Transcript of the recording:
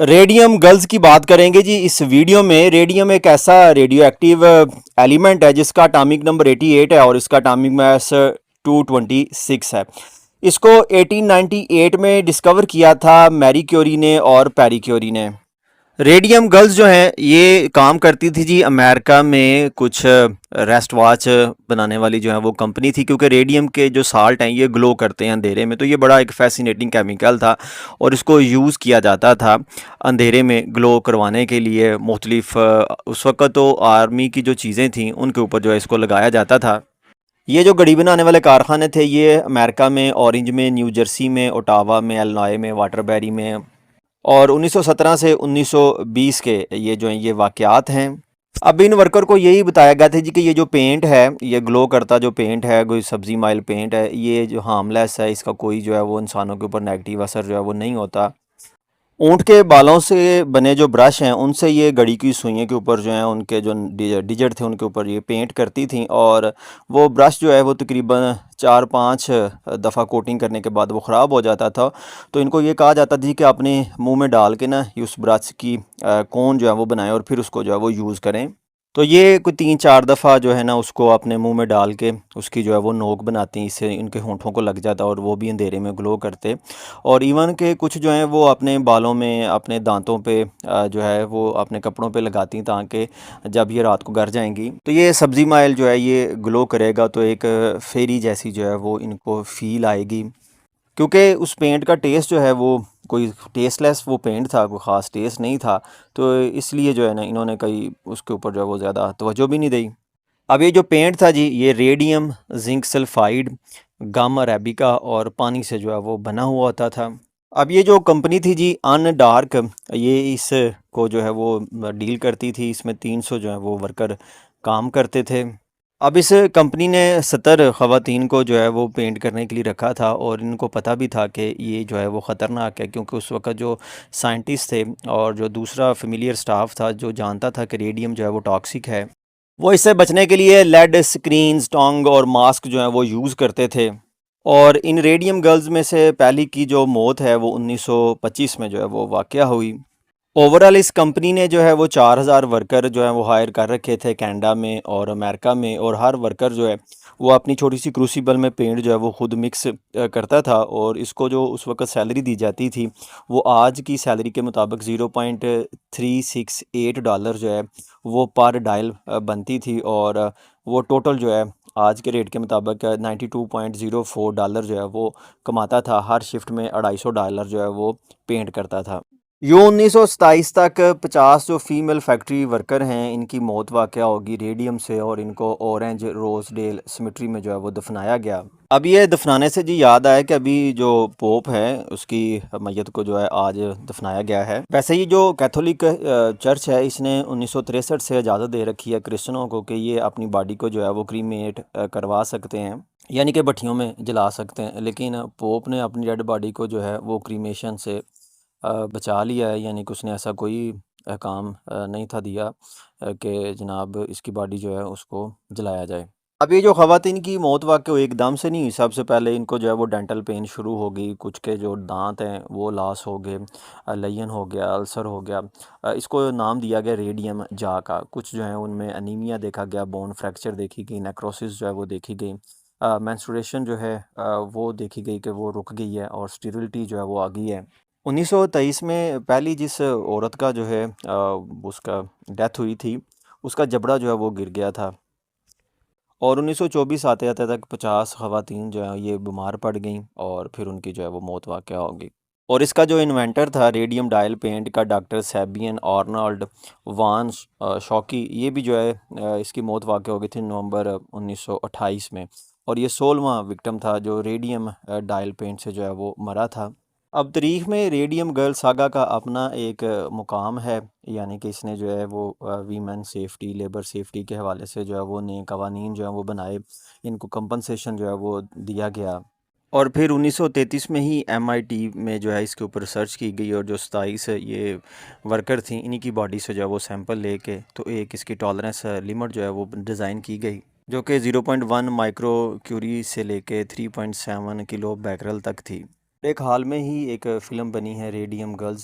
Radium girls की बात करेंगे जी इस वीडियो में। रेडियम एक ऐसा रेडियो एक्टिव एलिमेंट है जिसका एटॉमिक नंबर 88 है और इसका एटॉमिक मास 226 है। इसको 1898 में डिस्कवर किया था मैरी क्यूरी ने और पैरी क्यूरी ने। रेडियम गर्ल्स जो हैं ये काम करती थी जी अमेरिका में कुछ रेस्ट वॉच बनाने वाली जो है वो कंपनी थी, क्योंकि रेडियम के जो साल्ट हैं ये ग्लो करते हैं अंधेरे में, तो ये बड़ा एक फैसिनेटिंग केमिकल था और इसको यूज़ किया जाता था अंधेरे में ग्लो करवाने के लिए। मुख्तलिफ उस वक़्त तो आर्मी की जो चीज़ें थी उनके ऊपर जो है इसको लगाया जाता था। ये जो घड़ी बनाने वाले कारखाने थे ये अमेरिका में ऑरेंज में, न्यू जर्सी में, ओटावा में, इलिनॉय में, वाटरबरी में, और 1917 से 1920 के ये जो हैं ये वाक़यात हैं। अब इन वर्कर को यही बताया गया था जी कि ये जो पेंट है, ये ग्लो करता जो पेंट है, कोई सब्ज़ी माइल पेंट है, ये जो हार्मलेस है, इसका कोई जो है वो इंसानों के ऊपर नेगेटिव असर जो है वो नहीं होता। ऊँट के बालों से बने जो ब्रश हैं उनसे ये घड़ी की सुइयों के ऊपर जो है उनके जो डिजिट थे उनके ऊपर ये पेंट करती थी, और वो ब्रश जो है वो तकरीबन 4-5 दफ़ा कोटिंग करने के बाद वो ख़राब हो जाता था। तो इनको ये कहा जाता था कि अपने मुंह में डाल के ना ये उस ब्रश की कोन जो है वो बनाएं और फिर उसको जो है वो यूज़ करें। तो ये कोई 3-4 दफ़ा जो है ना उसको अपने मुंह में डाल के उसकी जो है वो नोक बनाती, इससे इनके होंठों को लग जाता और वो भी अंधेरे में ग्लो करते। और इवन के कुछ जो हैं वो अपने बालों में, अपने दांतों पे जो है वो अपने कपड़ों पे लगाती ताकि जब ये रात को घर जाएंगी तो ये सब्ज़ी माइल जो है ये ग्लो करेगा, तो एक फेरी जैसी जो है वो इनको फील आएगी। क्योंकि उस पेंट का टेस्ट जो है वो कोई टेस्टलेस वो पेंट था, कोई ख़ास टेस्ट नहीं था, तो इसलिए जो है ना इन्होंने कहीं उसके ऊपर जो है वो ज़्यादा तवज्जो भी नहीं दी। अब ये जो पेंट था जी ये radium, zinc sulphide, gamma arabica और पानी से जो है वो बना हुआ होता था। अब ये जो कंपनी थी जी अन डार्क, ये इसको जो है वो डील करती थी। इसमें 300 जो है वो वर्कर काम करते थे। अब इस कंपनी ने 70 ख़वातीन को जो है वो पेंट करने के लिए रखा था और इनको पता भी था कि ये जो है वो ख़तरनाक है, क्योंकि उस वक़्त जो साइंटिस्ट थे और जो दूसरा फेमिलियर स्टाफ था जो जानता था कि रेडियम जो है वो टॉक्सिक है, वो इससे बचने के लिए लेड स्क्रीन्स, टोंग और मास्क जो हैं वो यूज़ करते थे। और इन रेडियम गर्ल्स में से पहली की जो मौत है वो 1925 में जो है वो वाक़या हुई। ओवरऑल इस कंपनी ने जो है वो 4000 वर्कर जो है वो हायर कर रखे थे कनाडा में और अमेरिका में, और हर वर्कर जो है वो अपनी छोटी सी क्रूसिबल में पेंट जो है वो खुद मिक्स करता था, और इसको जो उस वक्त सैलरी दी जाती थी वो आज की सैलरी के मुताबिक $0.368 जो है वो पर डायल बनती थी, और वो टोटल जो है आज के रेट के मुताबिक $92.04 जो है वो कमाता था। हर शिफ्ट में $250 जो है वो पेंट करता था। यूँ 1927 तक 50 जो फीमेल फैक्ट्री वर्कर हैं इनकी मौत वाक़या होगी रेडियम से, और इनको ऑरेंज रोजडेल सिमेट्री में जो है वो दफनाया गया। अब ये दफनाने से जी याद आया कि अभी जो पोप है उसकी मैयत को जो है आज दफनाया गया है। वैसे ही जो कैथोलिक चर्च है इसने 1963 से इजाज़त दे रखी है क्रिश्चनों को कि ये अपनी बॉडी को जो है वो क्रीमेट करवा सकते हैं, यानी कि भट्टियों में जला सकते हैं, लेकिन पोप ने अपनी डेड बॉडी को जो है वो क्रीमेशन से बचा लिया है, यानी कि उसने ऐसा कोई काम नहीं था दिया कि जनाब इसकी बॉडी जो है उसको जलाया जाए। अब ये जो ख़वातीन की मौत वाक़ई हुई एकदम से नहीं हुई। सबसे पहले इनको जो है वो डेंटल पेन शुरू हो गई, कुछ के जो दांत हैं वो लॉस हो गए, लयन हो गया, अल्सर हो गया। इसको नाम दिया गया रेडियम जा का। कुछ जो है उनमें अनीमिया देखा गया, बोन फ्रैक्चर देखी गई, नेक्रोसिस जो है वो देखी गई, मेंस्ट्रुएशन जो है वो देखी गई कि वो रुक गई है, और स्टेरिलिटी जो है वो आ गई है। 1923 में पहली जिस औरत का जो है उसका डेथ हुई थी उसका जबड़ा जो है वो गिर गया था, और 1924 आते-आते तक 50 ख़वातीन जो हैं ये बीमार पड़ गईं और फिर उनकी जो है वो मौत वाक़या हो गई। और इसका जो इन्वेंटर था रेडियम डायल पेंट का, डॉक्टर सैबियन आर्नल्ड वान शॉकी, ये भी जो है इसकी मौत वाक़या हो गई थी नवंबर 1928 में, और ये 16वां विक्टिम था जो रेडियम डायल पेंट से जो है वो मरा था। अब तारीख में रेडियम गर्ल सागा का अपना एक मुकाम है, यानी कि इसने जो है वो वीमेन सेफ्टी, लेबर सेफ्टी के हवाले से जो है वो नए कवानीन जो है वो बनाए, इनको कंपनसेशन जो है वो दिया गया। और फिर 1933 में ही एमआईटी में जो है इसके ऊपर रिसर्च की गई, और जो 27 ये वर्कर थी इन्हीं की बॉडी से जो है वो सैंपल लेके तो एक इसकी टॉलरेंस लिमिट जो है वो डिज़ाइन की गई, जो कि 0.1 माइक्रो क्यूरी से लेके 3.7 किलो बैकरल तक थी। एक हाल में ही एक फ़िल्म बनी है रेडियम गर्ल्स।